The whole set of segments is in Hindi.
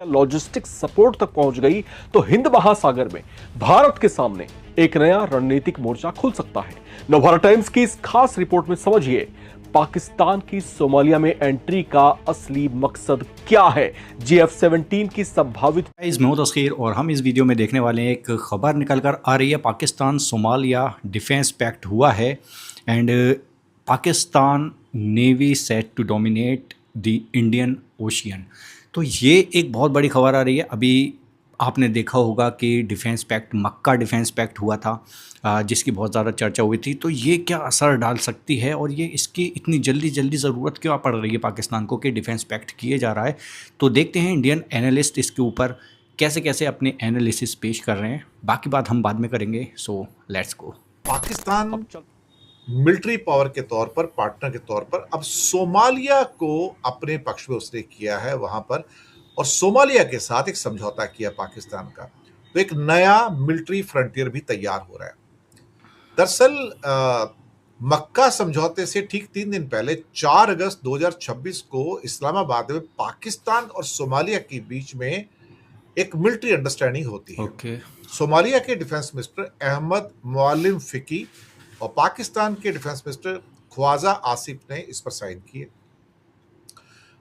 लॉजिस्टिक्स सपोर्ट तक पहुंच गई तो हिंद महासागर में भारत के सामने एक नया रणनीतिक मोर्चा खुल सकता है। नवभारत टाइम्स की इस खास रिपोर्ट में समझिए पाकिस्तान की सोमालिया में एंट्री का असली मकसद क्या है, GF-17 की संभावित। मैं हूं तस्खीर और हम इस वीडियो में देखने वाले हैं एक खबर निकल कर आ रही है। पाकिस्तान सोमालिया डिफेंस पैक्ट हुआ है and Pakistan navy set to dominate the Indian ocean. तो ये एक बहुत बड़ी खबर आ रही है। अभी आपने देखा होगा कि डिफेंस पैक्ट, मक्का डिफेंस पैक्ट हुआ था जिसकी बहुत ज़्यादा चर्चा हुई थी। तो ये क्या असर डाल सकती है और ये इसकी इतनी जल्दी ज़रूरत क्यों पड़ रही है पाकिस्तान को कि डिफेंस पैक्ट किए जा रहा है। तो देखते हैं इंडियन एनालिस्ट इसके ऊपर कैसे कैसे अपने एनालिसिस पेश कर रहे हैं। बाकी बात हम बाद में करेंगे। So let's go. Pakistan military power के तौर पर, पार्टनर के तौर पर अब सोमालिया को अपने पक्ष में उसने किया है वहां पर, और सोमालिया के साथ एक समझौता किया पाकिस्तान का। तो एक नया मिलिट्री फ्रंटियर भी तैयार हो रहा है। दरअसल मक्का समझौते से ठीक 3 दिन पहले 4 अगस्त 2026 को इस्लामाबाद में पाकिस्तान और सोमालिया के बीच में एक मिलिट्री अंडरस्टैंडिंग होती है। सोमालिया के डिफेंस मिनिस्टर अहमद मुअल्लिम फिकी और पाकिस्तान के डिफेंस मिनिस्टर ख्वाजा आसिफ ने इस पर साइन किए।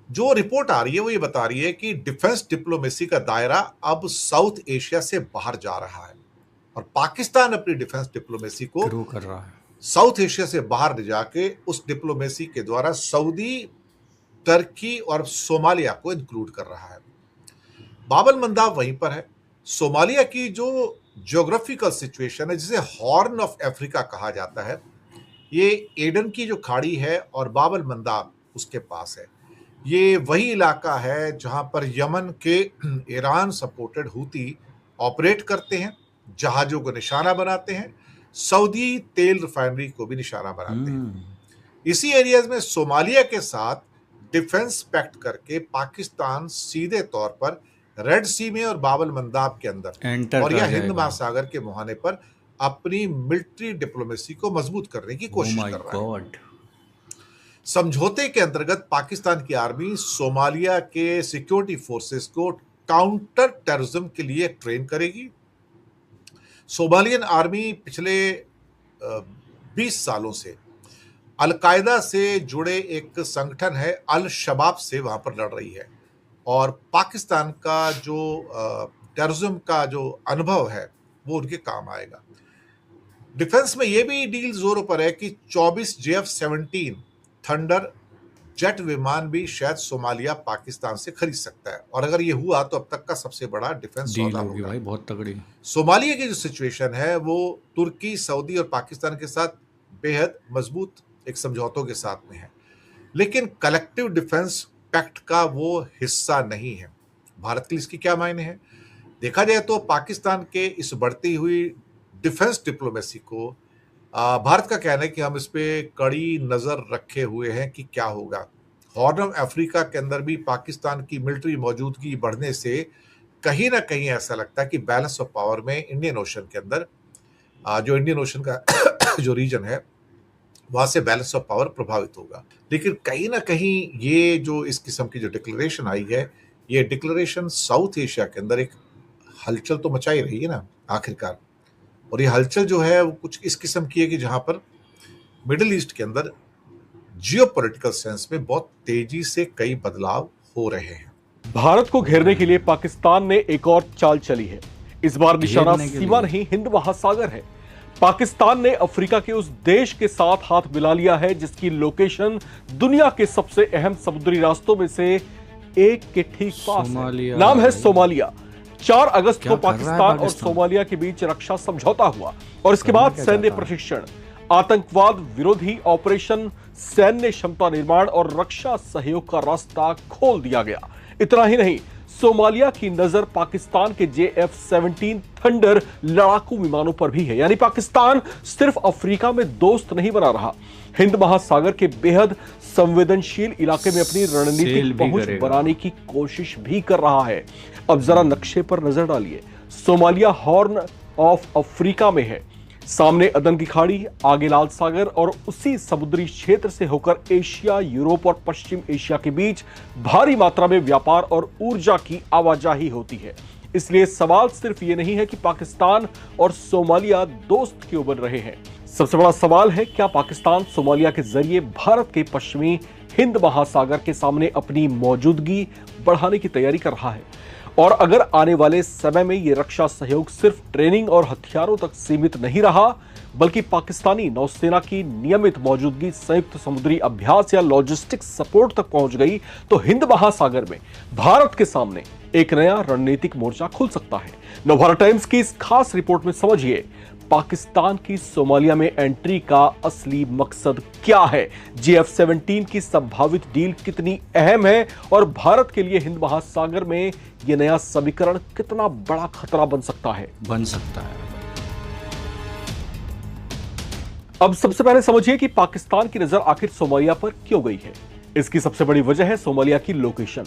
जो रिपोर्ट आ रही है वो ये बता रही है कि डिफेंस डिप्लोमेसी का दायरा अब साउथ एशिया से बाहर जा रहा है और पाकिस्तान अपनी डिफेंस डिप्लोमेसी को ग्रो कर रहा है, साउथ एशिया से बाहर ले जाके उस डिप्लोमेसी के द्वारा सऊदी, तुर्की और सोमालिया को इंक्लूड कर रहा है। बाब मंदाब वहीं पर है। सोमालिया की जो ज्योग्राफिकल सिचुएशन है, जिसे हॉर्न ऑफ अफ्रीका कहा जाता है, ये एडन की जो खाड़ी है और बाब मंदाब उसके पास है। ये वही इलाका है जहां पर यमन के ईरान सपोर्टेड हूती ऑपरेट करते हैं, जहाजों को निशाना बनाते हैं, सऊदी तेल रिफाइनरी को भी निशाना बनाते हैं। इसी एरियाज में सोमालिया के साथ डिफेंस पैक्ट करके पाकिस्तान सीधे तौर पर रेड सी में और बाब मंदाब के अंदर और या हिंद महासागर के मुहाने पर अपनी मिलिट्री डिप्लोमेसी को मजबूत करने की कोशिश कर रहा है। समझौते के अंतर्गत पाकिस्तान की आर्मी सोमालिया के सिक्योरिटी फोर्सेस को काउंटर टेररिज्म के लिए ट्रेन करेगी। सोमालियन आर्मी पिछले 20 सालों से अल-कायदा से जुड़े एक संगठन है अल शबाब से वहां पर लड़ रही है और पाकिस्तान का जो टेररिज्म का जो अनुभव है वो उनके काम आएगा। डिफेंस में ये भी डील जोरों पर है कि 24 GF-17 थंडर जेट विमान भी शायद सोमालिया पाकिस्तान से खरीद सकता है, और अगर ये हुआ तो अब तक का सबसे बड़ा डिफेंस सौदा होगा भाई, बहुत तगड़ी। सोमालिया की जो सिचुएशन है वो तुर्की, सऊदी और पाकिस्तान के साथ बेहद मजबूत एक समझौतों के साथ में है, लेकिन कलेक्टिव डिफेंस पैक्ट का वो हिस्सा नहीं है। भारत के लिए इसकी क्या मायने हैं? देखा जाए तो पाकिस्तान के इस बढ़ती हुई डिफेंस डिप्लोमेसी को भारत का कहना है कि हम इस पे कड़ी नजर रखे हुए हैं कि क्या होगा। हॉर्न ऑफ अफ्रीका के अंदर भी पाकिस्तान की मिलिट्री मौजूदगी बढ़ने से कहीं ना कहीं ऐसा लगता है कि बैलेंस ऑफ पावर में इंडियन ओशन के अंदर जो इंडियन ओशन का जो रीजन है वहां से बैलेंस ऑफ पावर प्रभावित होगा। लेकिन कहीं ना कहीं ये जो इस किस्म की जो डिक्लेरेशन आई है, ये डिक्लेरेशन साउथ एशिया के अंदर एक हलचल तो मचा ही रही है ना आखिरकार, और ये हलचल जो है वो कुछ इस किस्म की है कि जहां पर मिडिल ईस्ट के अंदर जियोपॉलिटिकल सेंस में बहुत तेजी से कई बदलाव हो रहे हैं। भारत को घेरने के लिए पाकिस्तान ने एक और चाल चली है। इस बार निशाना सीमा नहीं, हिंद महासागर है। पाकिस्तान ने अफ्रीका के उस देश के साथ हाथ मिला लिया है जिसकी लोकेशन दुनिया के सबसे अहम समुद्री रास्तों में से एक के ठीक पास है। नाम है सोमालिया। 4 अगस्त को पाकिस्तान और सोमालिया के बीच रक्षा समझौता हुआ और इसके बाद सैन्य प्रशिक्षण, आतंकवाद विरोधी ऑपरेशन, सैन्य क्षमता निर्माण और रक्षा सहयोग का रास्ता खोल दिया गया। इतना ही नहीं, सोमालिया की नजर पाकिस्तान के JF-17 थंडर लड़ाकू विमानों पर भी है। यानी पाकिस्तान सिर्फ अफ्रीका में दोस्त नहीं बना रहा, हिंद महासागर के बेहद संवेदनशील इलाके में अपनी रणनीतिक पहुंच बनाने की कोशिश भी कर रहा है। अब जरा नक्शे पर नजर डालिए। सोमालिया हॉर्न ऑफ अफ्रीका में है। सामने अदन की खाड़ी, आगे लाल सागर और उसी समुद्री क्षेत्र से होकर एशिया, यूरोप और पश्चिम एशिया के बीच भारी मात्रा में व्यापार और ऊर्जा की आवाजाही होती है। इसलिए सवाल सिर्फ ये नहीं है कि पाकिस्तान और सोमालिया दोस्त क्यों बन रहे हैं। सबसे बड़ा सवाल है, क्या पाकिस्तान सोमालिया के जरिए भारत के पश्चिमी हिंद महासागर के सामने अपनी मौजूदगी बढ़ाने की तैयारी कर रहा है? और अगर आने वाले समय में यह रक्षा सहयोग सिर्फ ट्रेनिंग और हथियारों तक सीमित नहीं रहा, बल्कि पाकिस्तानी नौसेना की नियमित मौजूदगी, संयुक्त समुद्री अभ्यास या लॉजिस्टिक्स सपोर्ट तक पहुंच गई, तो हिंद महासागर में भारत के सामने एक नया रणनीतिक मोर्चा खुल सकता है। नवभारत टाइम्स की इस खास रिपोर्ट में समझिए पाकिस्तान की सोमालिया में एंट्री का असली मकसद क्या है, JF-17 की संभावित डील कितनी अहम है और भारत के लिए हिंद महासागर में यह नया समीकरण कितना बड़ा खतरा बन सकता है। अब सबसे पहले समझिए कि पाकिस्तान की नजर आखिर सोमालिया पर क्यों गई है। इसकी सबसे बड़ी वजह है सोमालिया की लोकेशन।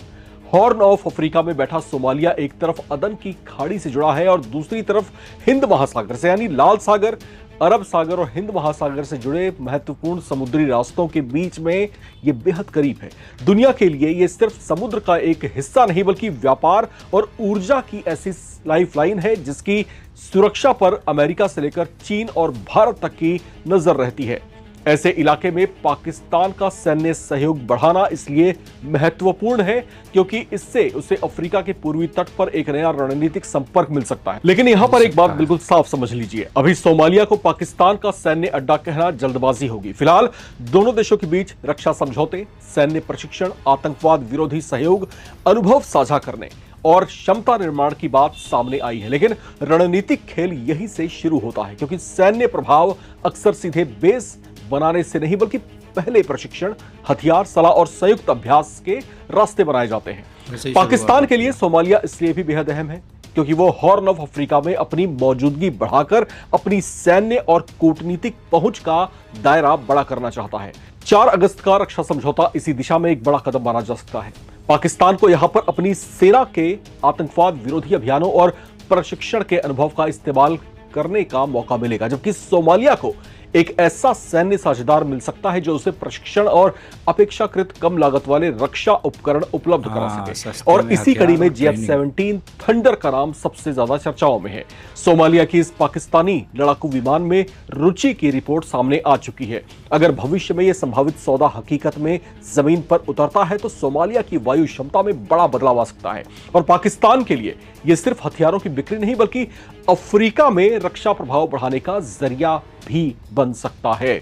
हॉर्न ऑफ अफ्रीका में बैठा सोमालिया एक तरफ अदन की खाड़ी से जुड़ा है और दूसरी तरफ हिंद महासागर से, यानी लाल सागर, अरब सागर और हिंद महासागर से जुड़े महत्वपूर्ण समुद्री रास्तों के बीच में यह बेहद करीब है। दुनिया के लिए यह सिर्फ समुद्र का एक हिस्सा नहीं, बल्कि व्यापार और ऊर्जा की ऐसी लाइफलाइन है जिसकी सुरक्षा पर अमेरिका से लेकर चीन और भारत तक की नजर रहती है। ऐसे इलाके में पाकिस्तान का सैन्य सहयोग बढ़ाना इसलिए महत्वपूर्ण है क्योंकि इससे उसे अफ्रीका के पूर्वी तट पर एक नया रणनीतिक संपर्क मिल सकता है। लेकिन यहां पर एक बात बिल्कुल साफ समझ लीजिए, अभी सोमालिया को पाकिस्तान का सैन्य अड्डा कहना जल्दबाजी होगी। फिलहाल दोनों देशों के बीच रक्षा समझौते, सैन्य प्रशिक्षण, आतंकवाद विरोधी सहयोग, अनुभव साझा करने और क्षमता निर्माण की बात सामने आई है। लेकिन रणनीतिक खेल यहीं से शुरू होता है, क्योंकि सैन्य प्रभाव अक्सर सीधे बेस बनाने से नहीं, बल्कि पहले प्रशिक्षण, हथियार, सलाह और संयुक्त अभ्यास के रास्ते बनाए जाते हैं। पाकिस्तान के लिए सोमालिया इसलिए भी बेहद अहम है क्योंकि वो हॉर्न ऑफ अफ्रीका में अपनी मौजूदगी बढ़ाकर अपनी सैन्य और कूटनीतिक पहुंच का दायरा बड़ा करना चाहता है। 4 अगस्त का रक्षा समझौता इसी दिशा में एक बड़ा कदम माना जा सकता है। पाकिस्तान को यहां पर अपनी सेना के आतंकवाद विरोधी अभियानों और प्रशिक्षण के अनुभव का इस्तेमाल करने का मौका मिलेगा, जबकि सोमालिया को एक ऐसा सैन्य साझेदार मिल सकता है जो उसे प्रशिक्षण और अपेक्षाकृत कम लागत वाले रक्षा उपकरण उपलब्ध करा सके। और इसी कड़ी में JF-17 थंडर का नाम सबसे ज्यादा चर्चाओं में है। सोमालिया की इस पाकिस्तानी लड़ाकू विमान में रुचि की रिपोर्ट सामने आ चुकी है। अगर भविष्य में यह संभावित सौदा हकीकत में जमीन पर उतरता है तो सोमालिया की वायु क्षमता में बड़ा बदलाव आ सकता है और पाकिस्तान के लिए यह सिर्फ हथियारों की बिक्री नहीं, बल्कि अफ्रीका में रक्षा प्रभाव बढ़ाने का जरिया भी बन सकता है।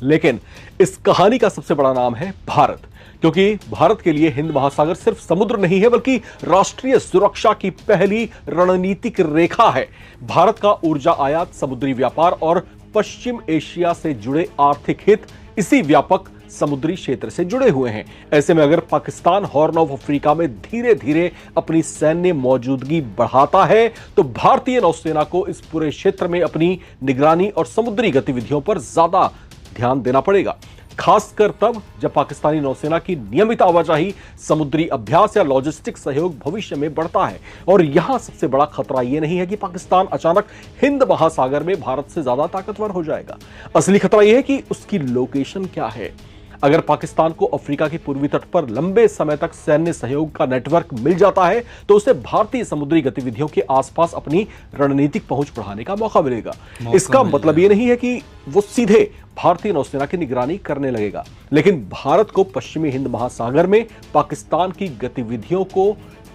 लेकिन इस कहानी का सबसे बड़ा नाम है भारत, क्योंकि भारत के लिए हिंद महासागर सिर्फ समुद्र नहीं है, बल्कि राष्ट्रीय सुरक्षा की पहली रणनीतिक रेखा है। भारत का ऊर्जा आयात, समुद्री व्यापार और पश्चिम एशिया से जुड़े आर्थिक हित इसी व्यापक समुद्री क्षेत्र से जुड़े हुए हैं। ऐसे में अगर पाकिस्तान हॉर्न ऑफ अफ्रीका में धीरे धीरे अपनी सैन्य मौजूदगी बढ़ाता है तो भारतीय नौसेना को इस पूरे क्षेत्र में अपनी निगरानी और समुद्री गतिविधियों पर ज्यादा ध्यान देना पड़ेगा, खासकर तब जब पाकिस्तानी नौसेना की नियमित आवाजाही, समुद्री अभ्यास या लॉजिस्टिक सहयोग भविष्य में बढ़ता है। और यहां सबसे बड़ा खतरा यह नहीं है कि पाकिस्तान अचानक हिंद महासागर में भारत से ज्यादा ताकतवर हो जाएगा। असली खतरा यह है कि उसकी लोकेशन क्या है। अगर पाकिस्तान को अफ्रीका के पूर्वी तट पर लंबे समय तक सैन्य सहयोग का नेटवर्क मिल जाता है तो उसे भारतीय समुद्री गतिविधियों के आसपास अपनी रणनीतिक पहुंच बढ़ाने का मौका मिलेगा। इसका मतलब यह नहीं है कि वो सीधे भारतीय नौसेना की निगरानी करने लगेगा, लेकिन भारत को पश्चिमी हिंद महासागर में पाकिस्तान की गतिविधियों को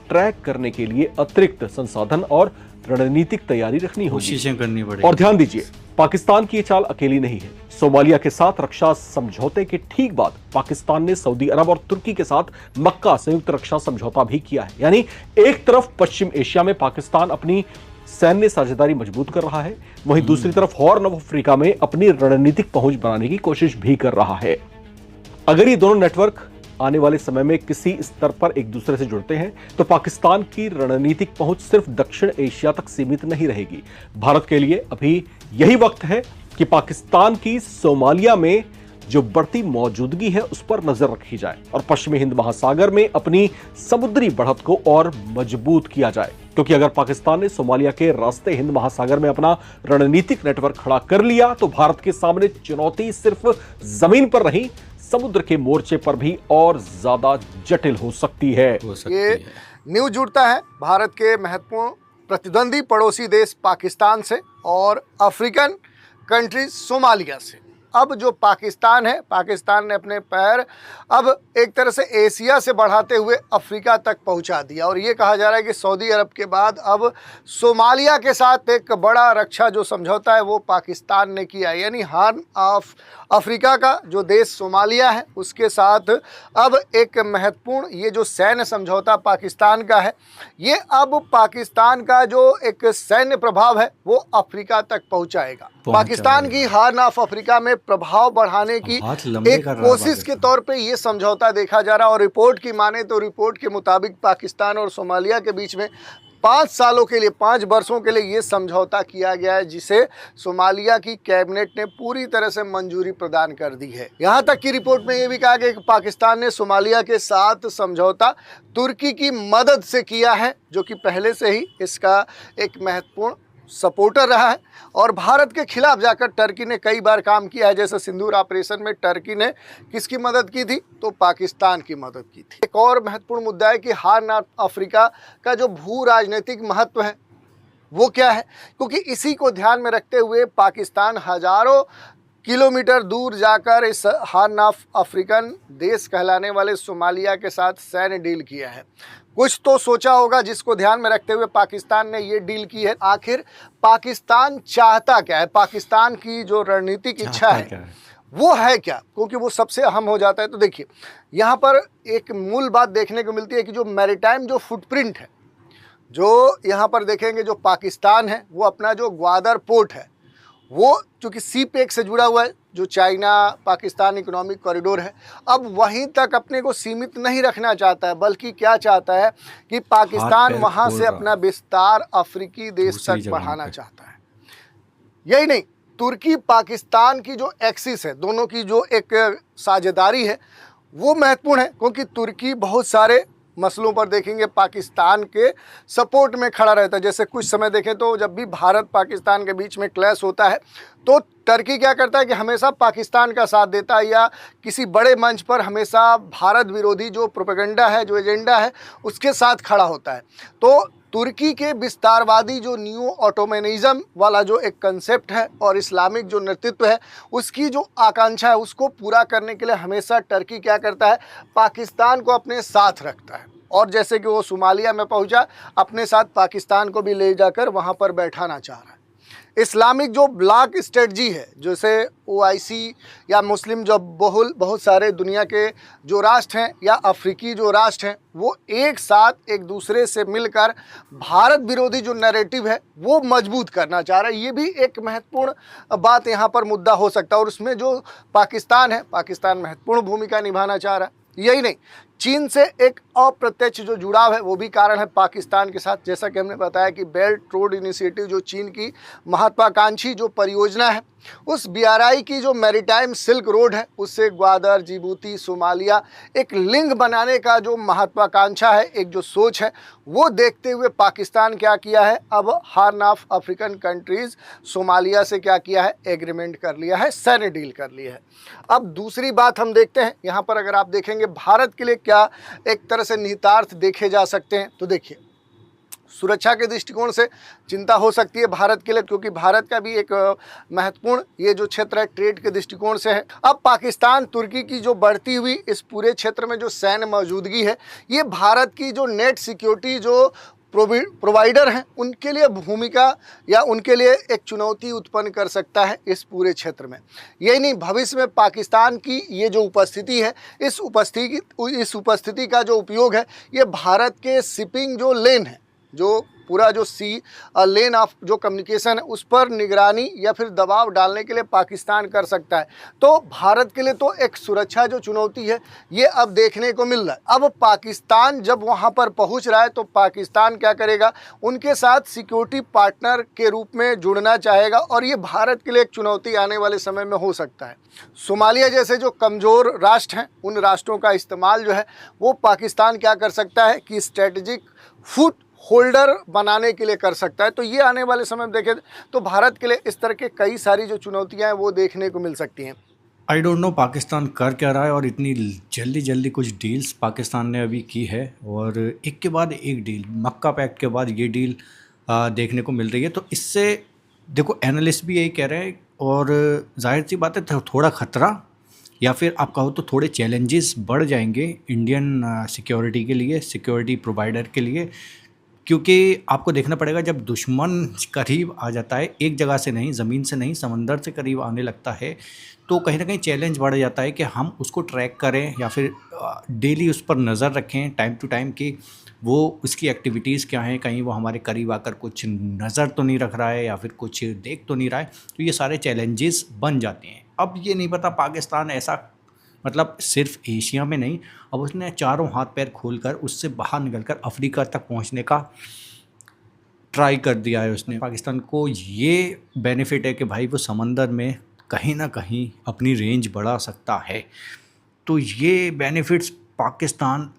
ट्रैक करने के लिए अतिरिक्त संसाधन और रणनीतिक तैयारी रखनी होगी, कोशिशें करनी पड़ेगी। और ध्यान दीजिए, पाकिस्तान की ये चाल अकेली नहीं है। सोमालिया के साथ रक्षा समझौते के ठीक बाद पाकिस्तान ने सऊदी अरब और तुर्की के साथ मक्का संयुक्त रक्षा समझौता भी किया है। यानी एक तरफ पश्चिम एशिया में पाकिस्तान अपनी सैन्य साझेदारी मजबूत कर रहा है, वहीं दूसरी तरफ हॉर्न ऑफ अफ्रीका में अपनी रणनीतिक पहुंच बनाने की कोशिश भी कर रहा है। अगर ये दोनों नेटवर्क आने वाले समय में किसी स्तर पर एक दूसरे से जुड़ते हैं तो पाकिस्तान की रणनीतिक पहुंच सिर्फ दक्षिण एशिया तक सीमित नहीं रहेगी। भारत के लिए अभी यही वक्त है कि पाकिस्तान की सोमालिया में जो बढ़ती मौजूदगी है उस पर नजर रखी जाए और पश्चिमी हिंद महासागर में अपनी समुद्री बढ़त को और मजबूत किया जाए। क्योंकि अगर पाकिस्तान ने सोमालिया के रास्ते हिंद महासागर में अपना रणनीतिक नेटवर्क खड़ा कर लिया तो भारत के सामने चुनौती सिर्फ जमीन पर नहीं, समुद्र के मोर्चे पर भी और ज्यादा जटिल हो सकती है। ये न्यूज जुड़ता है भारत के महत्वपूर्ण प्रतिद्वंदी पड़ोसी देश पाकिस्तान से और अफ्रीकन कंट्री सोमालिया से। अब जो पाकिस्तान है, पाकिस्तान ने अपने पैर अब एक तरह से एशिया से बढ़ाते हुए अफ्रीका तक पहुंचा दिया और ये कहा जा रहा है कि सऊदी अरब के बाद अब सोमालिया के साथ एक बड़ा रक्षा जो समझौता है वो पाकिस्तान ने किया। यानी हॉर्न ऑफ अफ्रीका का जो देश सोमालिया है उसके साथ अब एक महत्वपूर्ण ये जो सैन्य समझौता पाकिस्तान का है, ये अब पाकिस्तान का जो एक सैन्य प्रभाव है वो अफ्रीका तक पहुंचाएगा। पाकिस्तान की हॉर्न ऑफ अफ्रीका में प्रभाव बढ़ाने की एक कोशिश के तौर पे ये समझौता देखा जा रहा है और रिपोर्ट की माने तो रिपोर्ट के मुताबिक पाकिस्तान और सोमालिया के बीच में 5 सालों के लिए, 5 वर्षों के लिए ये समझौता किया गया है, जिसे सोमालिया की कैबिनेट ने पूरी तरह से मंजूरी प्रदान कर दी है। यहाँ तक कि रिपोर्ट में ये भी कहा गया कि पाकिस्तान ने सोमालिया के साथ समझौता तुर्की की मदद से किया है, जो कि पहले से ही इसका एक महत्वपूर्ण सपोर्टर रहा है और भारत के खिलाफ जाकर टर्की ने कई बार काम किया है। जैसे सिंदूर ऑपरेशन में टर्की ने किसकी मदद की थी, तो पाकिस्तान की मदद की थी। एक और महत्वपूर्ण मुद्दा है कि हॉर्न ऑफ अफ्रीका का जो भू राजनीतिक महत्व है वो क्या है, क्योंकि इसी को ध्यान में रखते हुए पाकिस्तान हजारों किलोमीटर दूर जाकर इस हॉर्न ऑफ अफ्रीकन देश कहलाने वाले सोमालिया के साथ सैन्य डील किया है। कुछ तो सोचा होगा जिसको ध्यान में रखते हुए पाकिस्तान ने ये डील की है। आखिर पाकिस्तान चाहता क्या है, पाकिस्तान की जो रणनीतिक इच्छा है वो है क्या, क्योंकि वो सबसे अहम हो जाता है। तो देखिए यहाँ पर एक मूल बात देखने को मिलती है कि जो मैरीटाइम जो फुटप्रिंट है, जो यहाँ पर देखेंगे जो पाकिस्तान है वो अपना जो ग्वादर पोर्ट है वो चूँकि सी पेक से जुड़ा हुआ है, जो चाइना पाकिस्तान इकोनॉमिक कॉरिडोर है, अब वहीं तक अपने को सीमित नहीं रखना चाहता है, बल्कि क्या चाहता है कि पाकिस्तान वहाँ से अपना विस्तार अफ्रीकी देश तक बढ़ाना चाहता है। यही नहीं, तुर्की पाकिस्तान की जो एक्सिस है, दोनों की जो एक साझेदारी है वो महत्वपूर्ण है, क्योंकि तुर्की बहुत सारे मसलों पर देखेंगे पाकिस्तान के सपोर्ट में खड़ा रहता है। जैसे कुछ समय देखें तो जब भी भारत पाकिस्तान के बीच में क्लैश होता है तो टर्की क्या करता है कि हमेशा पाकिस्तान का साथ देता है, या किसी बड़े मंच पर हमेशा भारत विरोधी जो प्रोपेगेंडा है, जो एजेंडा है, उसके साथ खड़ा होता है। तो तुर्की के विस्तारवादी जो न्यू ऑटोमनिज्म वाला जो एक कंसेप्ट है और इस्लामिक जो नेतृत्व है उसकी जो आकांक्षा है उसको पूरा करने के लिए हमेशा टर्की क्या करता है, पाकिस्तान को अपने साथ रखता है। और जैसे कि वो सोमालिया में पहुंचा, अपने साथ पाकिस्तान को भी ले जाकर वहां पर बैठाना चाह रहा है। इस्लामिक जो ब्लॉक स्ट्रेटजी है, जैसे ओआईसी या मुस्लिम जो बहुत सारे दुनिया के जो राष्ट्र हैं या अफ्रीकी जो राष्ट्र हैं, वो एक साथ एक दूसरे से मिलकर भारत विरोधी जो नैरेटिव है वो मजबूत करना चाह रहा है। ये भी एक महत्वपूर्ण बात यहाँ पर मुद्दा हो सकता है और उसमें जो पाकिस्तान है, पाकिस्तान महत्वपूर्ण भूमिका निभाना चाह रहा है। यही नहीं, चीन से एक अप्रत्यक्ष जो जुड़ाव है वो भी कारण है पाकिस्तान के साथ। जैसा कि हमने बताया कि बेल्ट रोड इनिशिएटिव जो चीन की महत्वाकांक्षी जो परियोजना है, उस BRI की जो मैरीटाइम सिल्क रोड है, उससे ग्वादर, जिबूती, सोमालिया एक लिंक बनाने का जो महत्वाकांक्षा है, एक जो सोच है, वो देखते हुए पाकिस्तान क्या किया है, अब horn of African countries Somalia से क्या किया है, एग्रीमेंट कर लिया है, सैन्य डील कर लिया है। अब दूसरी बात हम देखते हैं यहाँ पर, अगर आप देखेंगे भारत के लिए क्या एक तरह से निहितार्थ देखे जा सकते हैं, तो देखिए सुरक्षा के दृष्टिकोण से चिंता हो सकती है भारत के लिए, क्योंकि भारत का भी एक महत्वपूर्ण ये जो क्षेत्र है ट्रेड के दृष्टिकोण से है। अब पाकिस्तान तुर्की की जो बढ़ती हुई इस पूरे क्षेत्र में जो सैन्य मौजूदगी है, ये भारत की जो नेट सिक्योरिटी जो प्रोवाइडर हैं उनके लिए भूमिका या उनके लिए एक चुनौती उत्पन्न कर सकता है इस पूरे क्षेत्र में। यही नहीं, भविष्य में पाकिस्तान की ये जो उपस्थिति है, इस उपस्थिति का जो उपयोग है, ये भारत के शिपिंग जो लेन है जो पूरा जो सी लेन ऑफ जो कम्युनिकेशन है उस पर निगरानी या फिर दबाव डालने के लिए पाकिस्तान कर सकता है। तो भारत के लिए तो एक सुरक्षा जो चुनौती है ये अब देखने को मिल रहा है। अब पाकिस्तान जब वहाँ पर पहुँच रहा है तो पाकिस्तान क्या करेगा, उनके साथ सिक्योरिटी पार्टनर के रूप में जुड़ना चाहेगा और ये भारत के लिए एक चुनौती आने वाले समय में हो सकता है। सोमालिया जैसे जो कमज़ोर राष्ट्र हैं उन राष्ट्रों का इस्तेमाल जो है वो पाकिस्तान क्या कर सकता है कि स्ट्रेटजिक फुट होल्डर बनाने के लिए कर सकता है। तो ये आने वाले समय में देखें तो भारत के लिए इस तरह के कई सारी जो चुनौतियां हैं वो देखने को मिल सकती हैं। आई डोंट नो पाकिस्तान कर क्या रहा है और इतनी जल्दी जल्दी कुछ डील्स पाकिस्तान ने अभी की है और एक के बाद एक डील, मक्का पैक्ट के बाद ये डील देखने को मिल रही है। तो इससे देखो एनालिस्ट भी यही कह रहे हैं और जाहिर सी बात है थोड़ा ख़तरा या फिर आप कहो तो थोड़े चैलेंजेस बढ़ जाएंगे इंडियन सिक्योरिटी के लिए, सिक्योरिटी प्रोवाइडर के लिए, क्योंकि आपको देखना पड़ेगा जब दुश्मन करीब आ जाता है, एक जगह से नहीं, ज़मीन से नहीं, समंदर से करीब आने लगता है, तो कहीं ना कहीं चैलेंज बढ़ जाता है कि हम उसको ट्रैक करें या फिर डेली उस पर नज़र रखें टाइम टू टाइम कि वो उसकी एक्टिविटीज़ क्या हैं, कहीं वो हमारे करीब आकर कुछ नज़र तो नहीं रख रहा है या फिर कुछ देख तो नहीं रहा है। तो ये सारे चैलेंजेस बन जाते हैं। अब ये नहीं पता पाकिस्तान ऐसा मतलब सिर्फ एशिया में नहीं, अब उसने चारों हाथ पैर खोलकर उससे बाहर निकलकर अफ्रीका तक पहुंचने का ट्राई कर दिया है उसने। पाकिस्तान को ये बेनिफिट है कि भाई वो समंदर में कहीं ना कहीं अपनी रेंज बढ़ा सकता है। तो ये बेनिफिट्स पाकिस्तान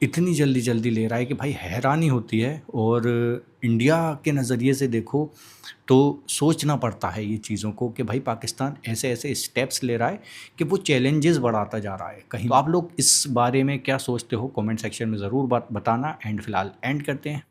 इतनी जल्दी जल्दी ले रहा है कि भाई हैरानी होती है। और इंडिया के नज़रिए से देखो तो सोचना पड़ता है ये चीज़ों को कि भाई पाकिस्तान ऐसे ऐसे स्टेप्स ले रहा है कि वो चैलेंजेस बढ़ाता जा रहा है कहीं। तो आप लोग इस बारे में क्या सोचते हो कमेंट सेक्शन में ज़रूर बताना। एंड फिलहाल एंड करते हैं।